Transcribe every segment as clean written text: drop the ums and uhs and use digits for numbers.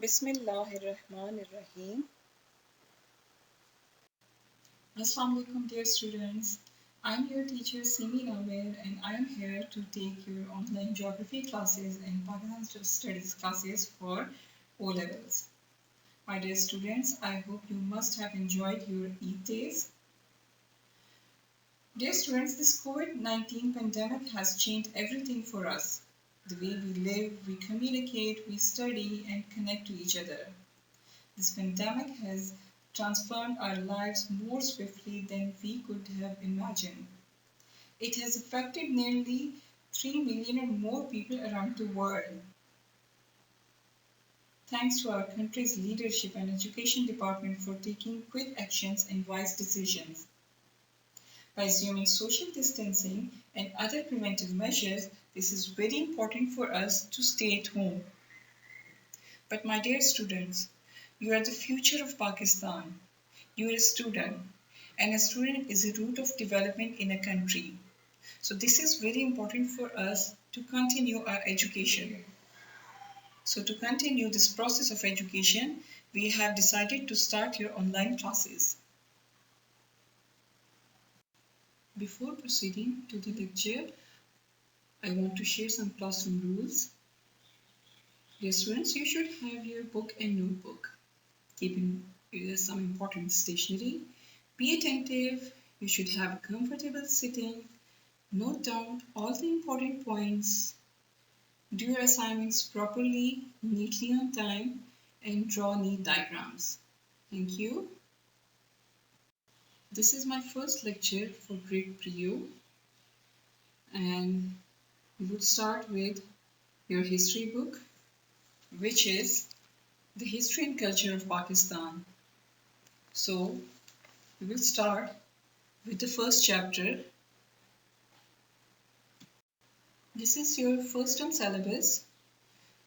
Bismillahirrahmanirrahim. Assalamu alaikum, dear students. I'm your teacher Simi Amir, and I'm here to take your online geography classes and Pakistan studies classes for O levels. My dear students, I hope you must have enjoyed your Eid days. Dear students, this COVID-19 pandemic has changed everything for us. The way we live, we communicate, we study, and connect to each other. This pandemic has transformed our lives more swiftly than we could have imagined. It has affected nearly 3 million or more people around the world. Thanks to our country's leadership and education department for taking quick actions and wise decisions. By assuming social distancing and other preventive measures, this is very important for us to stay at home. But my dear students, you are the future of Pakistan. You are a student, and a student is a root of development in a country. So this is very important for us to continue our education. So to continue this process of education, we have decided to start your online classes. Before proceeding to the lecture, I want to share some classroom rules. Dear students, you should have your book and notebook. Keeping some important stationery. Be attentive. You should have a comfortable sitting. Note down all the important points. Do your assignments properly, neatly on time, and draw neat diagrams. Thank you. This is my first lecture for grade Prio, and we would start with your history book, which is the history and culture of Pakistan. So we will start with the first chapter. This is your first term syllabus.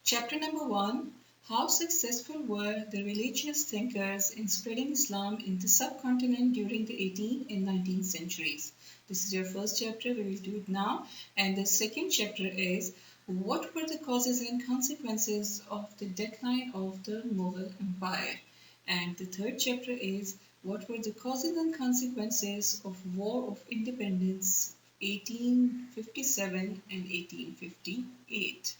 Chapter number 1. How successful were the religious thinkers in spreading Islam in the subcontinent during the 18th and 19th centuries? This is your first chapter. We will do it now. And the second chapter is what were the causes and consequences of the decline of the Mughal Empire? And the third chapter is what were the causes and consequences of War of Independence 1857 and 1858.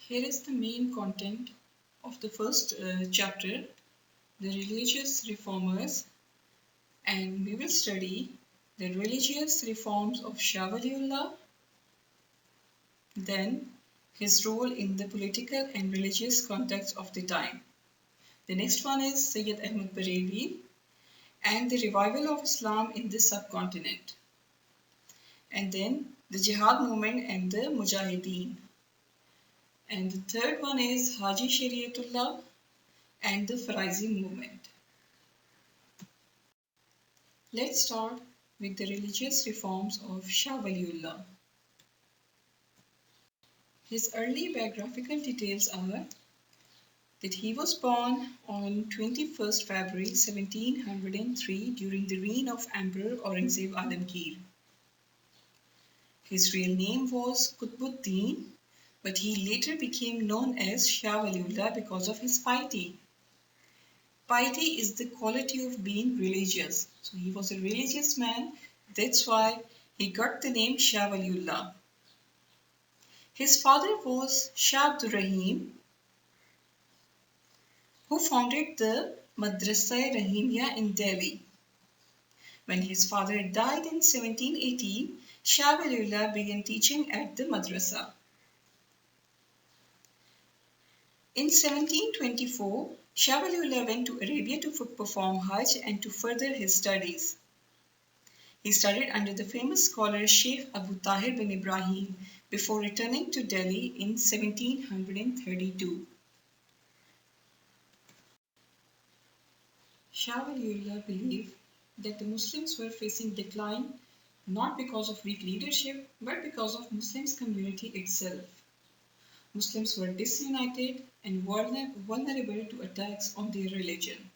Here is the main content of the first chapter, the religious reformers, and we will study the religious reforms of Shah Waliullah, then his role in the political and religious context of the time. The next one is Sayyid Ahmad Bareilly and the revival of Islam in the subcontinent. And then the Jihad movement and the Mujahideen. And the third one is Haji Shariatullah and the Faraizi movement. Let's start with the religious reforms of Shah Waliullah. His early biographical details are that he was born on 21st February 1703 during the reign of Emperor Aurangzeb Alamgir. His real name was Qutbuddin, but he later became known as Shah Waliullah because of his piety. Piety is the quality of being religious. So he was a religious man. That's why he got the name Shah Waliullah. His father was Shah Abdur Rahim, who founded the Madrasa Rahimiyya in Delhi. When his father died in 1718, Shah Waliullah began teaching at the madrasa. In 1724, Shah Waliullah went to Arabia to perform Hajj and to further his studies. He studied under the famous scholar Sheikh Abu Tahir bin Ibrahim before returning to Delhi in 1732. Shah Waliullah believed that the Muslims were facing decline not because of weak leadership but because of Muslims community itself. Muslims were disunited and vulnerable to attacks on their religion.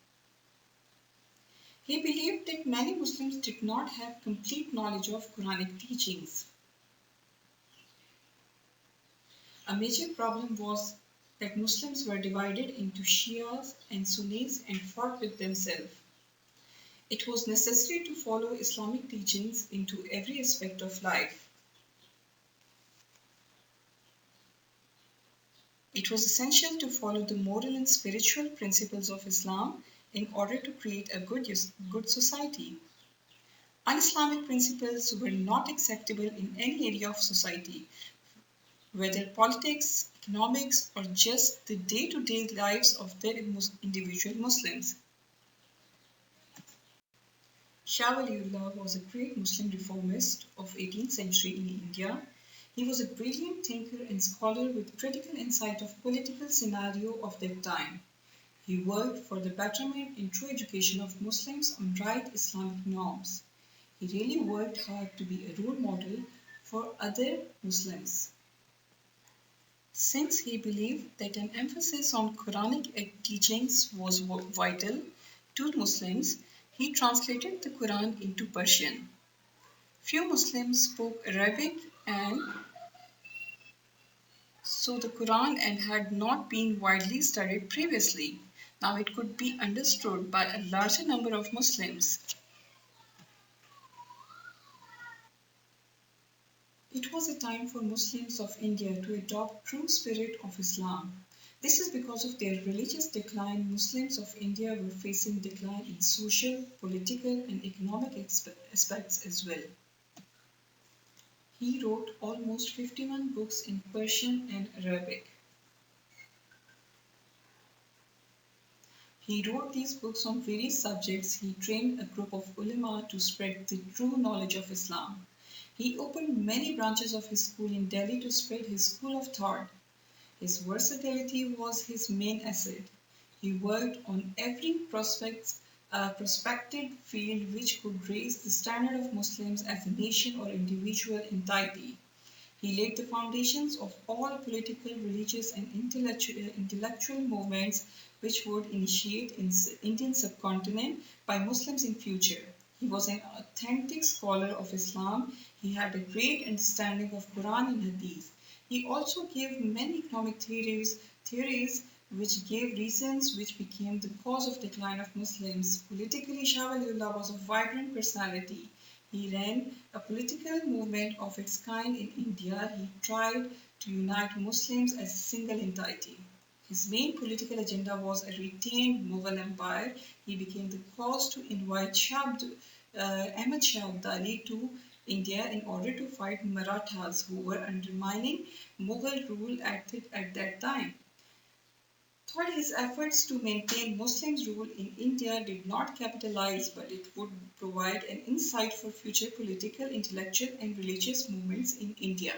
He believed that many Muslims did not have complete knowledge of Quranic teachings. A major problem was that Muslims were divided into Shias and Sunnis and fought with themselves. It was necessary to follow Islamic teachings into every aspect of life. It was essential to follow the moral and spiritual principles of Islam in order to create a good society. Un-Islamic principles were not acceptable in any area of society, whether politics, economics, or just the day-to-day lives of the individual Muslims. Shah Waliullah was a great Muslim reformist of 18th century in India. He was a brilliant thinker and scholar with critical insight of political scenario of that time. He worked for the betterment and true education of Muslims on right Islamic norms. He really worked hard to be a role model for other Muslims. Since he believed that an emphasis on Quranic teachings was vital to Muslims, he translated the Quran into Persian. Few Muslims spoke Arabic and so the Quran and had not been widely studied previously. Now it could be understood by a larger number of Muslims. It was a time for Muslims of India to adopt true spirit of Islam. This is because of their religious decline. Muslims of India were facing decline in social, political, and economic aspects as well. He wrote almost 51 books in Persian and Arabic. He wrote these books on various subjects. He trained a group of ulama to spread the true knowledge of Islam. He opened many branches of his school in Delhi to spread his school of thought. His versatility was his main asset. He worked on every prospective field which could raise the standard of Muslims as a nation or individual entity. He laid the foundations of all political, religious, and intellectual movements which would initiate in Indian subcontinent by Muslims in future. He was an authentic scholar of Islam. He had a great understanding of Quran and Hadith. He also gave many economic theories which gave reasons which became the cause of decline of Muslims. Politically, Shah Waliullah was a vibrant personality. He ran a political movement of its kind in India. He tried to unite Muslims as a single entity. His main political agenda was a retained Mughal empire. He became the cause to invite Ahmad Shah Abdali to India in order to fight Marathas who were undermining Mughal rule at that time. Thought his efforts to maintain Muslims' rule in India did not capitalize, but it would provide an insight for future political, intellectual, and religious movements in India.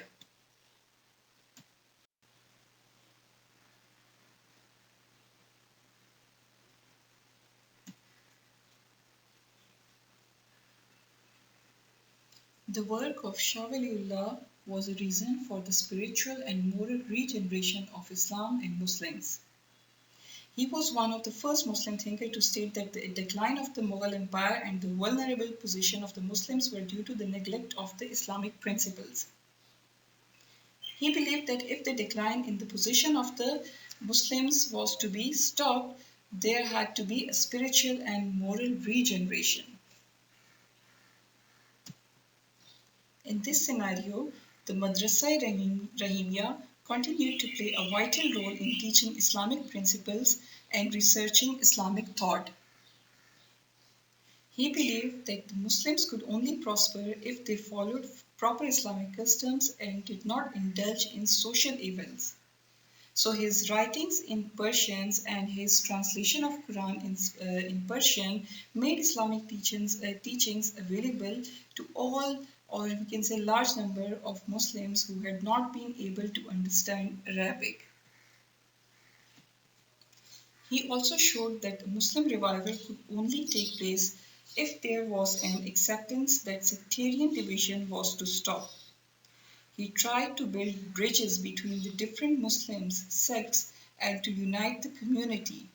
The work of Shah Waliullah was a reason for the spiritual and moral regeneration of Islam and Muslims. He was one of the first Muslim thinkers to state that the decline of the Mughal Empire and the vulnerable position of the Muslims were due to the neglect of the Islamic principles. He believed that if the decline in the position of the Muslims was to be stopped, there had to be a spiritual and moral regeneration. In this scenario, the Madrasa-e-Rahimiyya continued to play a vital role in teaching Islamic principles and researching Islamic thought. He believed that the Muslims could only prosper if they followed proper Islamic customs and did not indulge in social evils. So his writings in Persian and his translation of Quran in Persian made Islamic teachings available to all, or we can say large number of Muslims who had not been able to understand Arabic. He also showed that the Muslim revival could only take place if there was an acceptance that sectarian division was to stop. He tried to build bridges between the different Muslims, sects, and to unite the community.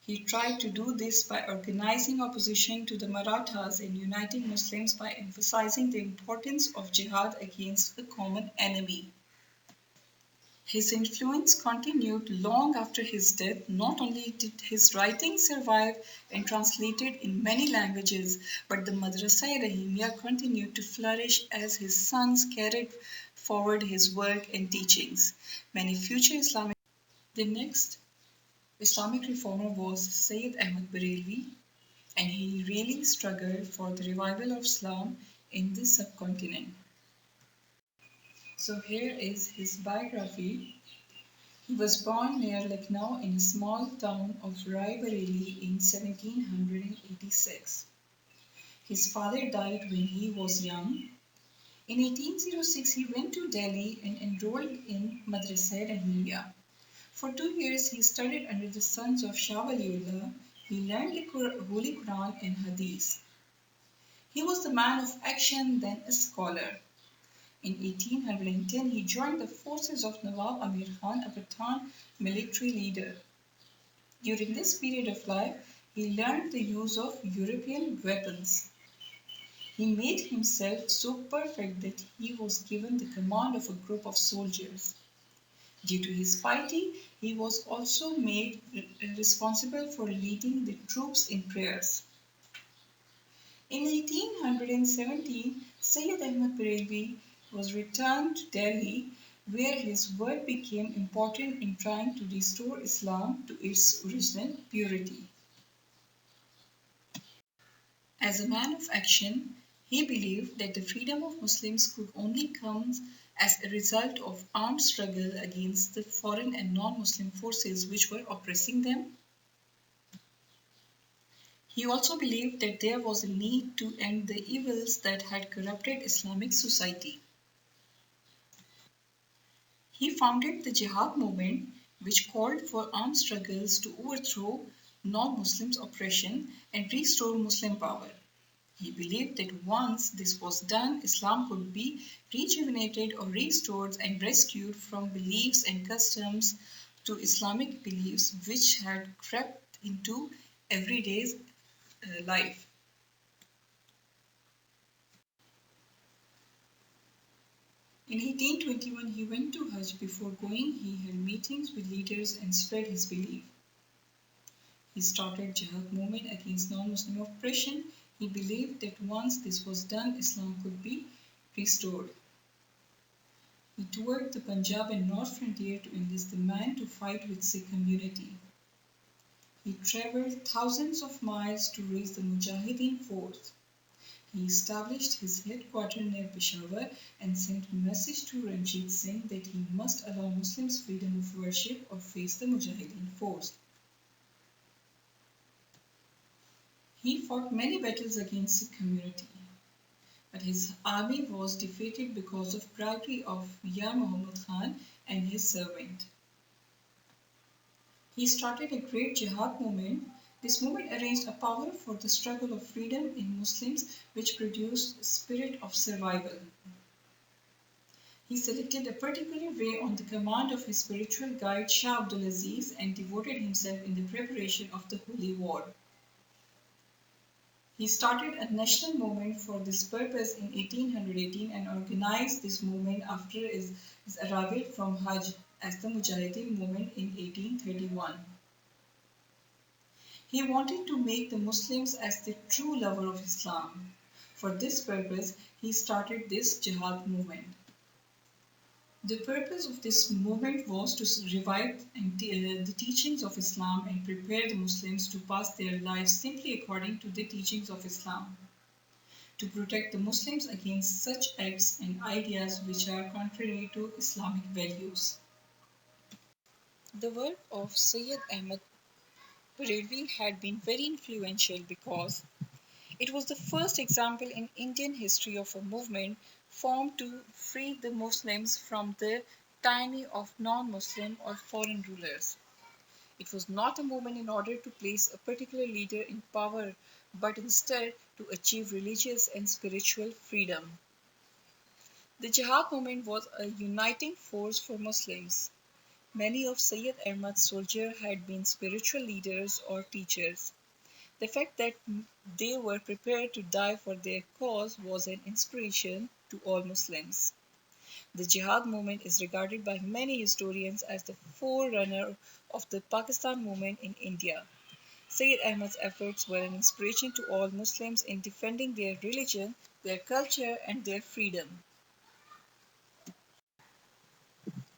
He tried to do this by organizing opposition to the Marathas and uniting Muslims by emphasizing the importance of jihad against a common enemy. His influence continued long after his death. Not only did his writings survive and translated in many languages, but the Madrasa-e-Rahimiyya continued to flourish as his sons carried forward his work and teachings. Many future Islamic The next Islamic reformer was Sayyid Ahmad Barelvi, and he really struggled for the revival of Islam in the subcontinent. So here is his biography. He was born near Lucknow in a small town of Rai Bareli in 1786. His father died when he was young. In 1806, he went to Delhi and enrolled in Madrasa Rahimiyya. For 2 years, he studied under the sons of Shah Waliullah. He learned the Holy Quran and Hadith. He was the man of action, then a scholar. In 1810, he joined the forces of Nawab Amir Khan, a Pathan military leader. During this period of life, he learned the use of European weapons. He made himself so perfect that he was given the command of a group of soldiers. Due to his piety, he was also made responsible for leading the troops in prayers. In 1817, Sayyid Ahmad Barelvi was returned to Delhi, where his work became important in trying to restore Islam to its original purity. As a man of action, he believed that the freedom of Muslims could only come as a result of armed struggle against the foreign and non-Muslim forces which were oppressing them. He also believed that there was a need to end the evils that had corrupted Islamic society. He founded the Jihad movement, which called for armed struggles to overthrow non-Muslims' oppression and restore Muslim power. He believed that once this was done, Islam could be rejuvenated or restored and rescued from beliefs and customs to Islamic beliefs which had crept into everyday life. In 1821, he went to Hajj. Before going, he held meetings with leaders and spread his belief. He started Jihad movement against non-Muslim oppression. He believed that once this was done, Islam could be restored. He toured the Punjab and North frontier to enlist the men to fight with Sikh community. He travelled thousands of miles to raise the Mujahideen force. He established his headquarters near Peshawar and sent a message to Ranjit Singh that he must allow Muslims freedom of worship or face the Mujahideen force. He fought many battles against the community, but his army was defeated because of bribery of Mir Muhammad Khan and his servant. He started a great jihad movement. This movement arranged a power for the struggle of freedom in Muslims which produced a spirit of survival. He selected a particular way on the command of his spiritual guide Shah Abdul Aziz and devoted himself in the preparation of the Holy War. He started a national movement for this purpose in 1818 and organized this movement after his arrival from Hajj as the Mujahideen movement in 1831. He wanted to make the Muslims as the true lover of Islam. For this purpose, he started this jihad movement. The purpose of this movement was to revive the teachings of Islam and prepare the Muslims to pass their lives simply according to the teachings of Islam, to protect the Muslims against such acts and ideas which are contrary to Islamic values. The work of Sayyid Ahmad Barelvi had been very influential because it was the first example in Indian history of a movement formed to free the Muslims from the tyranny of non-Muslim or foreign rulers. It was not a movement in order to place a particular leader in power, but instead to achieve religious and spiritual freedom. The Jihad movement was a uniting force for Muslims. Many of Sayyid Ahmad's soldiers had been spiritual leaders or teachers. The fact that they were prepared to die for their cause was an inspiration to all Muslims. The Jihad movement is regarded by many historians as the forerunner of the Pakistan movement in India. Sayyid Ahmad's efforts were an inspiration to all Muslims in defending their religion, their culture, and their freedom.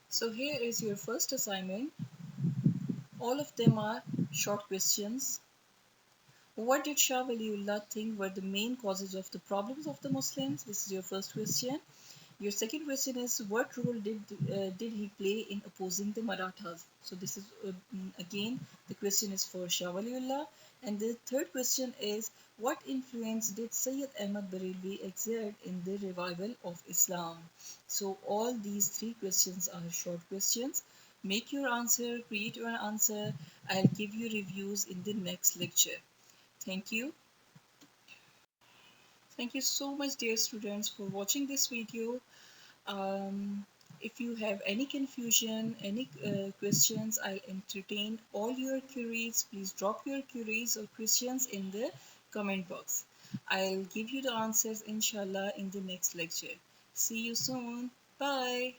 So, here is your first assignment. All of them are short questions. What did Shah Waliullah think were the main causes of the problems of the Muslims? This is your first question. Your second question is what role did he play in opposing the Marathas? So this is again the question is for Shah Waliullah. And the third question is what influence did Sayyid Ahmad Barelvi exert in the revival of Islam? So all these three questions are short questions. Make your answer, create your answer. I'll give you reviews in the next lecture. Thank you. Thank you so much, dear students, for watching this video. Um, if you have any confusion, any questions, I'll entertain all your queries. Please drop your queries or questions in the comment box. I'll give you the answers, inshallah, in the next lecture. See you soon. Bye.